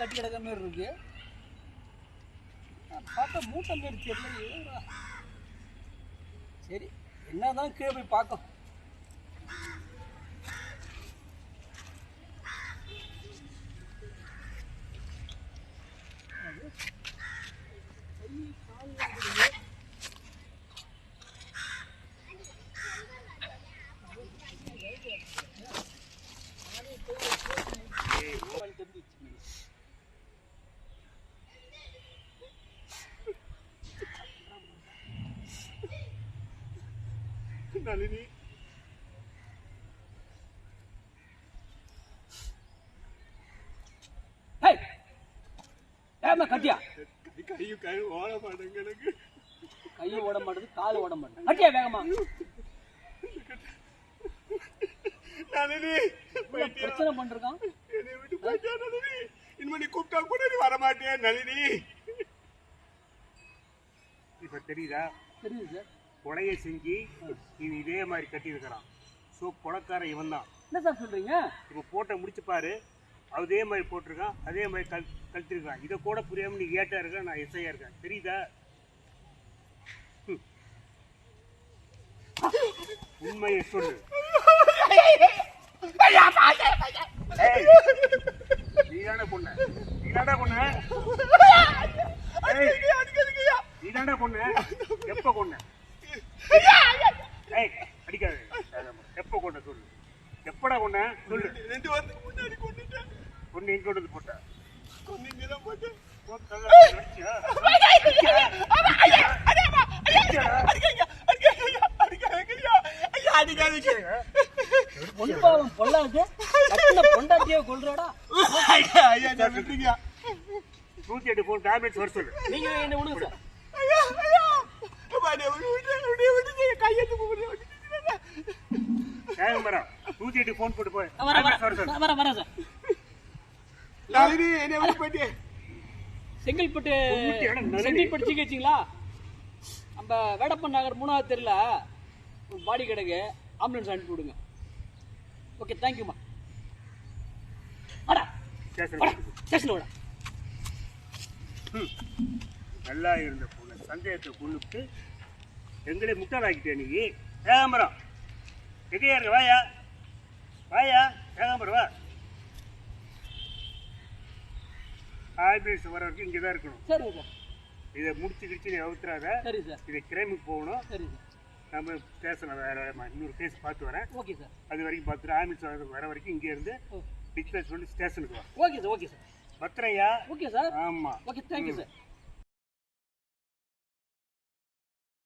கட்டி கிடக்கிற மாதிரி இருக்கு. பார்த்தா மூட்டை மாரி தெரியல. சரி, என்னதான் கீழே போய் பார்க்கும். நளினி கட்டியா கையும் ஓட மாட்டேங்க. எனக்கு கையும் ஓட மாட்டேது, காலும் ஓட மாட்டேது. கட்டியா வேகமா. நளினி பிரச்சனை பண்றான். என்னை விட்டு போயிட்டா நளினி. இனிமே நீ கூப்பிட்டா கூட நீ வரமாட்டேன் நளினி. இப்ப தெரியுதா? தெரியுது சார். கொலையை செஞ்சு இவன் இதே மாதிரி கட்டியிருக்கிறான். ஸோ கொலைக்காரன் இவன் தான். என்ன சார் சொல்றீங்க? இப்போ போட்டை முடிச்சு பாரு. அதே மாதிரி போட்டிருக்கான், அதே மாதிரி கழுத்திருக்கான். இதை கூட புரியாம நீ ஏட்டா இருக்க, நான் எஸ்ஐயா இருக்கேன். தெரியுதா? உண்மையை சொல்லு. நீதானே பொண்ணு, நீதானே பொண்ணு, நீதானே பொண்ணு. எப்ப கொண்ட? அடிக்காது. எப்ப கொண்ட சொல்லு. எப்படா கொண்ட சொல்லு. 2 வாரத்துக்கு முன்னாடி கொண்டுட்டேன். கொண்டு எங்க கொண்டு போட்ட? கொண்டு இங்க தான் போட்டேன். பொண்டாட்டியே கொல்றாடா. 108 போன் டேப்லெட்ஸ் வர சொல்லு. நீங்க என்ன விடுங்க சார். கேமரா 108 போன் போட்டு போய் வரேன் சார். செங்கல்பட்டு ஜிஹெச்சுங்களா? நம்ம வேடப்பன் நகர் 3வது தெருல பாடி கிடக்கு. ஆம்புலன்ஸ் அனுப்பி விடுங்க. ஓகே, தேங்க்யூமா. ஸ்டேஷன் விட நல்லா இருந்த பொண்ணு சந்தேகத்தை கொண்டுட்டு எங்களே முட்டாளாக்கிட்டே நீ. ஏகாம்பரம் எங்கேயா இருக்க? வாயா வாயா ஏகாம்பரம் வா. ஆம்புலன்ஸ் வர வரைக்கும் இங்கே தான் இருக்கணும். சரி சார். இதை முடிச்சு கிடிச்சு நீ அவுத்துறாத. சரி சார். இதை கிரைமுக்கு போகணும். சரி சார். நம்ம ஸ்டேஷனில் வேறு இன்னொரு கேஸ் பார்த்து வரேன். Okay sir. அது வரைக்கும் பார்த்துட்டு ஆம்புலன்ஸ் வர வரைக்கும் இங்கே இருந்து டிஸ்பிளேஸ் சொல்லி ஸ்டேஷனுக்கு வா. Okay sir. Okay sir. பத்திரையா? Okay sir. ஆமாம். Okay, thank you sir.